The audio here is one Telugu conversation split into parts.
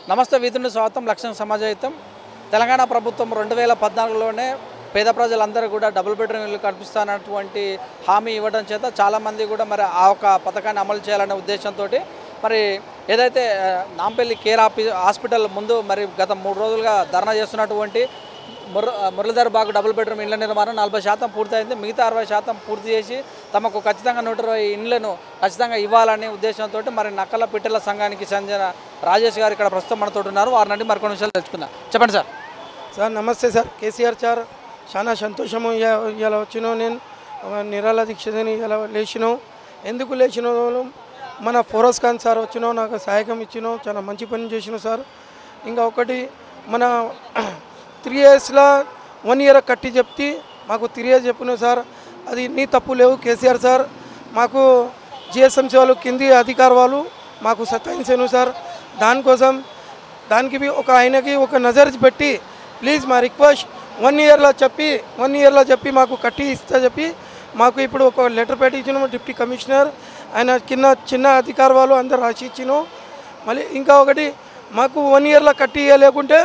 నమస్తే వీధుని స్వాగతం లక్ష్యం సమాజహితం తెలంగాణ ప్రభుత్వం 2014లోనే పేద ప్రజలందరూ కూడా డబుల్ బెడ్రూమ్ ఇల్లు కల్పిస్తానటువంటి హామీ ఇవ్వడం చేత చాలామంది కూడా మరి ఆ ఒక పథకాన్ని అమలు చేయాలనే ఉద్దేశంతో మరి ఏదైతే నాంపల్లి కేర్ హాస్పిటల్ ముందు మరి గత 3 రోజులుగా ధర్నా చేస్తున్నటువంటి మురళీధర్ బాగ్ డబుల్ బెడ్రూమ్ ఇళ్ల నిర్మాణం 40% పూర్తయింది. మిగతా 60% పూర్తి చేసి తమకు ఖచ్చితంగా 120 ఇండ్లను ఖచ్చితంగా ఇవ్వాలనే ఉద్దేశంతో మరి నక్కల పిట్టల సంఘానికి చెందిన రాజేష్ గారు ఇక్కడ ప్రస్తుతం మనతో ఉన్నారు. వారి నుండి మరికొన్ని విషయాలు తెలుసుకుందాం. చెప్పండి సార్. సార్ నమస్తే సార్. కేసీఆర్ సార్ చాలా సంతోషము ఇలా వచ్చినావు. నేను నిరాళ దీక్షని ఇలా లేచినావు. ఎందుకు లేచినావు? మన ఫోరస్ ఖాన్ సార్ వచ్చినావు, నాకు సహాయకం ఇచ్చినావు, చాలా మంచి పని చేసినావు సార్. ఇంకా ఒకటి మన 3 ఇయర్స్లో 1 ఇయర్ కట్టి చెప్తే మాకు 3 ఇయర్స్ చెప్పినావు సార్. అది నీ తప్పు లేవు కేసీఆర్ సార్. మాకు జిఎస్ఎంసీ వాళ్ళు కింది అధికార వాళ్ళు మాకు సతాయించాను సార్. దానికోసం దానికి ఒక ఆయనకి ఒక నజర్ పెట్టి ప్లీజ్ మా రిక్వెస్ట్ 1 ఇయర్లో చెప్పి మాకు కట్టి ఇస్తా చెప్పి మాకు ఇప్పుడు ఒక లెటర్ పెట్టి ఇచ్చినాము. డిప్యూటీ కమిషనర్ ఆయన చిన్న అధికార వాళ్ళు అందరు రాసి ఇచ్చినాం. మళ్ళీ ఇంకా ఒకటి మాకు 1 ఇయర్లో కట్టి ఇవ్వలేకుంటే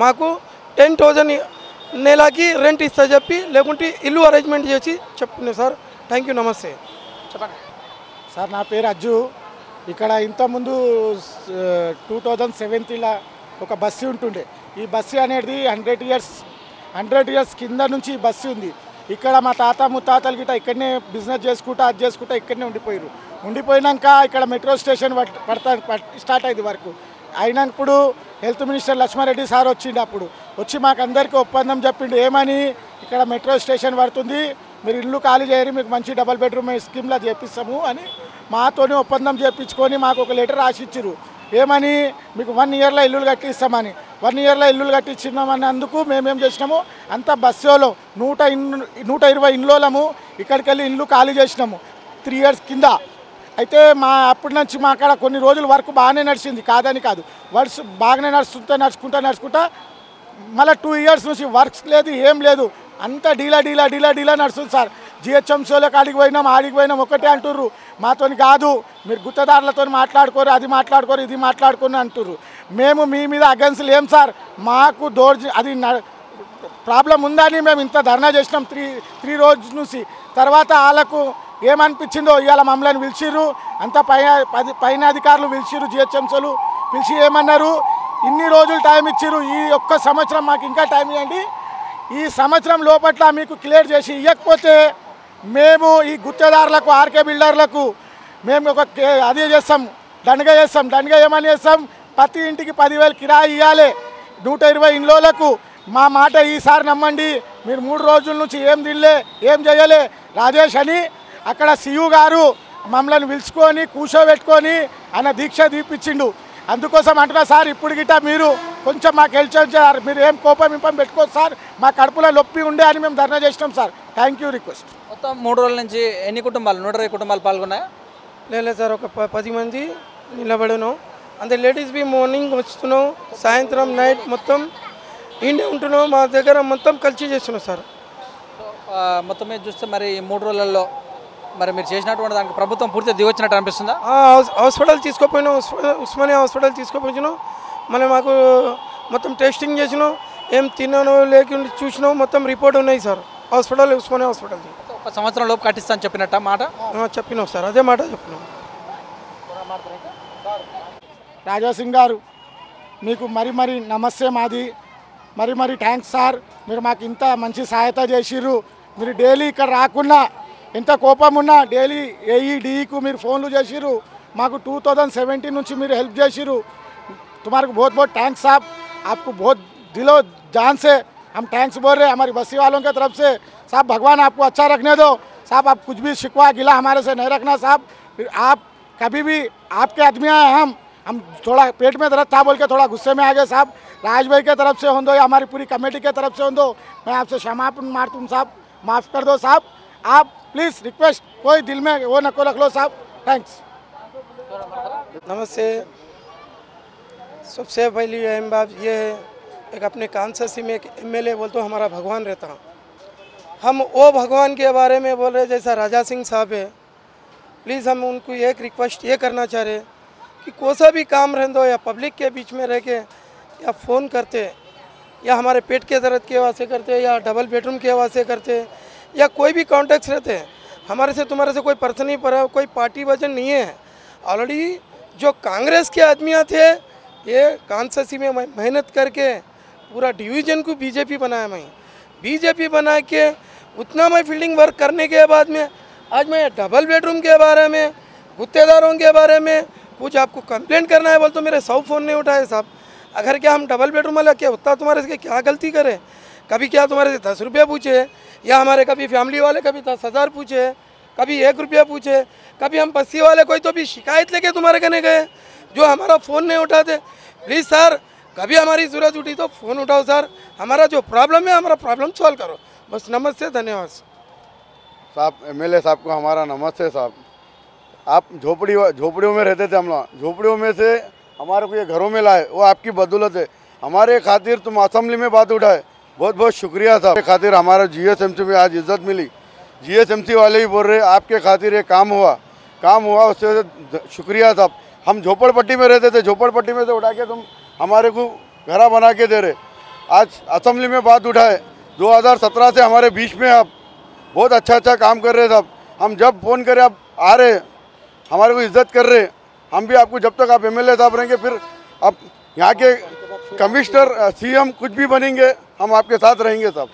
మాకు 10,000 నెలకి రెంట్ ఇస్తా చెప్పి లేకుంటే ఇల్లు అరేంజ్మెంట్ చేసి చెప్తున్నాం సార్. Thank you. నమస్తే. చెప్పండి సార్. నా పేరు అజ్జు. ఇక్కడ ఇంతకుముందు 2017లో ఒక బస్సు ఉంటుండే. ఈ బస్సు అనేది 100 ఇయర్స్ కింద నుంచి ఈ బస్సు ఉంది. ఇక్కడ మా తాత ముత్తాతలు గిట్ట ఇక్కడనే బిజినెస్ చేసుకుంటా అది చేసుకుంటా ఇక్కడనే ఉండిపోయినాక ఇక్కడ మెట్రో స్టేషన్ స్టార్ట్ అయింది వర్క్ అయినప్పుడు హెల్త్ మినిస్టర్ లక్ష్మారెడ్డి సార్ వచ్చిండు. అప్పుడు వచ్చి మాకందరికీ ఒప్పందం చెప్పిండు. ఏమని, ఇక్కడ మెట్రో స్టేషన్ పడుతుంది, మీరు ఇల్లు ఖాళీ చేయరు, మీకు మంచి డబల్ బెడ్రూమ్ స్కీమ్లా చేపిస్తాము అని మాతోని ఒప్పందం చేయించుకొని మాకు ఒక లెటర్ రాసిచ్చారు. ఏమని, మీకు 1 ఇయర్లో ఇల్లులు కట్టిస్తామని. 1 ఇయర్లో ఇల్లులు కట్టించినామన్నందుకు మేమేం చేసినాము, అంతా బస్సులో 120 ఇండ్లోలము ఇక్కడికి వెళ్ళి ఇల్లు ఖాళీ చేసినాము 3 ఇయర్స్ కింద. అయితే అప్పటి నుంచి మా అక్కడ కొన్ని రోజులు వర్క్ బాగానే నడిచింది, కాదని కాదు, వర్క్స్ బాగానే నడుచుకుంటా మళ్ళీ 2 ఇయర్స్ నుంచి వర్క్స్ లేదు, ఏం లేదు, అంతా డీలా నడుస్తుంది సార్. జిహెచ్ఎంసీలోకి ఆడికి పోయినాం ఒకటే అంటుర్రు, మాతోని కాదు, మీరు గుత్తదారులతో మాట్లాడుకోరు, అది మాట్లాడుకోరు, ఇది మాట్లాడుకోరు అంటుర్రు. మేము మీ మీద అగెన్స్ లేం సార్. మాకు అది ప్రాబ్లం ఉందని మేము ఇంత ధర్నా చేసినాం 3 రోజుల నుంచి. తర్వాత వాళ్ళకు ఏమనిపించిందో ఇవాళ మమ్మల్ని పిలిచిర్రు, అంతా పైన అధికారులు పిలిచిర్రు, జిహెచ్ఎంసీలు పిలిచి ఏమన్నారు, ఇన్ని రోజులు టైం ఇచ్చిర్రు, ఈ ఒక్క సంవత్సరం మాకు ఇంకా టైం ఇవ్వండి, ఈ సంవత్సరం లోపట్ల మీకు క్లియర్ చేసి ఇవ్వకపోతే మేము ఈ గుత్తేదారులకు ఆర్కే బిల్డర్లకు మేము ఒక అదే చేస్తాం, దండగా ఏమని చేస్తాం, ప్రతి ఇంటికి 10,000 కిరాయి ఇవ్వాలి, 120 ఇండ్లకు. మా మాట ఈసారి నమ్మండి. మీరు 3 రోజుల నుంచి ఏం తినలే, ఏం చేయలే. రాజేష్ అని అక్కడ సియు గారు మమ్మల్ని పిలుచుకొని కూర్చోబెట్టుకొని ఆయన దీక్ష దీపించిండు. అందుకోసం అంటున్నా సార్, ఇప్పుడు గిట్ట మీరు కొంచెం మాకు హెల్ప్ చేయాలి. మీరు ఏం కోపం పెట్టుకోవచ్చు సార్, మా కడుపులో నొప్పి ఉండే అని మేము ధర్నా చేసినాం సార్. Thank you. రిక్వెస్ట్. మొత్తం 3 రోజుల నుంచి ఎన్ని కుటుంబాలు, 120 కుటుంబాలు పాల్గొన్నాయా? లేదు సార్, ఒక 10 మంది నిలబడినాం. అంతే లేడీస్ బి మార్నింగ్ వస్తున్నాం, సాయంత్రం నైట్ మొత్తం ఇండే ఉంటున్నాం. మా దగ్గర మొత్తం కలిసి చేస్తున్నాం సార్. మొత్తం మీద చూస్తే మరి ఈ 3 రోజులలో మరి మీరు చేసినటువంటి దానికి ప్రభుత్వం పూర్తిగా దిగొచ్చినట్టు అనిపిస్తుందా? హాస్పిటల్ తీసుకుపోయినాం, ఉస్మానియా హాస్పిటల్ తీసుకుపోయినాం. మళ్ళీ మాకు మొత్తం టెస్టింగ్ చేసినాం, ఏం తిన్నానో లేకుండా చూసినాం, మొత్తం రిపోర్ట్ ఉన్నాయి సార్. ఉస్మానియా హాస్పిటల్ 1 సంవత్సరం లోపు కట్టిస్తాను చెప్పినట్ట మాట చెప్పినాం సార్. అదే మాట చెప్పినాం. రాజాసింగ్ గారు, మీకు మరి నమస్తే మాది, మరి థ్యాంక్స్ సార్. మీరు మాకు ఇంత మంచి సహాయత చేసిర్రు. మీరు డైలీ ఇక్కడ రాకున్నా, ఎంత కోపం ఉన్నా డైలీ ఏఈడీకు మీరు ఫోన్లు చేసిర్రు. మాకు 2017 నుంచి మీరు హెల్ప్ చేసిర్రు. तुम्हारे बहुत थैंक्स साहब. आपको बहुत दिलो जान से हम थैंक्स बोल रहे हैं हमारी बस्ती वालों की तरफ से. साहब भगवान आपको अच्छा रखने दो साहब. आप कुछ भी शिकवा गिला हमारे से नहीं रखना साहब. आप कभी भी आपके आदमी हैं, हम थोड़ा पेट में दर्द था बोल के थोड़ा गुस्से में आ गए साहब. राज भाई के तरफ से हो दो या हमारी पूरी कमेटी के तरफ से हो दो, मैं आपसे क्षमापण मारता हूँ साहब. माफ़ कर दो साहब. आप प्लीज़ रिक्वेस्ट कोई दिल में वो नको रख लो साहब. थैंक्स. नमस्ते. सबसे पहली अहम बात ये है, एक अपने कांसासी में एक एमएलए बोल तो हमारा भगवान रहता. हम वो भगवान के बारे में बोल रहे जैसा राजा सिंह साहब है. प्लीज़ हम उनको एक रिक्वेस्ट ये करना चाह रहे कि कोसा भी काम रहने दो या पब्लिक के बीच में रह के या फ़ोन करते या हमारे पेट के दर्द के वास्ते करते या डबल बेडरूम के वास्ते करते या कोई भी कॉन्टेक्ट्स रहते हमारे से तुम्हारे से कोई पर्सन नहीं पड़ा, कोई पार्टी वजन नहीं है। ऑलरेडी जो कांग्रेस के आदमियाँ थे ये कांस्टेंसी में मेहनत करके पूरा डिवीज़न को बीजेपी बनाया। मैं बीजेपी बना के उतना मैं फील्डिंग वर्क करने के बाद में आज मैं डबल बेडरूम के बारे में, गुत्तेदारों के बारे में कुछ आपको कंप्लेंट करना है बोल तो मेरे 100 फ़ोन नहीं उठाए साहब। अगर क्या हम डबल बेडरूम वाला क्या उतना तुम्हारे से क्या गलती करें? कभी क्या तुम्हारे से 10 रुपये पूछे या हमारे कभी फैमिली वाले कभी 10,000 पूछे, कभी 1 रुपया पूछे, कभी हम बस्ती वाले कोई तो भी शिकायत लेके तुम्हारे कहने गए जो हमारा फ़ोन नहीं उठाते। प्लीज़ सर, कभी हमारी ज़रूरत उठी तो फ़ोन उठाओ सर, हमारा जो प्रॉब्लम है हमारा प्रॉब्लम सॉल्व करो। बस नमस्ते, धन्यवाद साहब। एमएलए साहब को हमारा नमस्ते साहब। आप झोपड़ियों में रहते थे, हम लोग झोपड़ियों में से हमारे को ये घरों में लाए, वो आपकी बदौलत है। हमारे खातिर तुम असेंबली में बात उठाए, बहुत बहुत शुक्रिया साहब। खातिर हमारा जीएसएमसी में आज इज्जत मिली। जीएसएमसी वाले ही बोल रहे आपके खातिर ये काम हुआ उससे शुक्रिया साहब। हम झोपड़पट्टी में रहते थे, झोपड़पट्टी में से उठा के तुम हमारे को घरा बना के दे रहे। आज असेंबली में बात उठाए, 2017 से हमारे बीच में आप बहुत अच्छा काम कर रहे साहब। हम जब फ़ोन करें आप आ रहे, हमारे को इज्जत कर रहे। हम भी आपको जब तक आप एमएलए साहब रहेंगे, फिर अब यहाँ के कमिश्नर सीएम कुछ भी बनेंगे, हम आपके साथ रहेंगे साहब।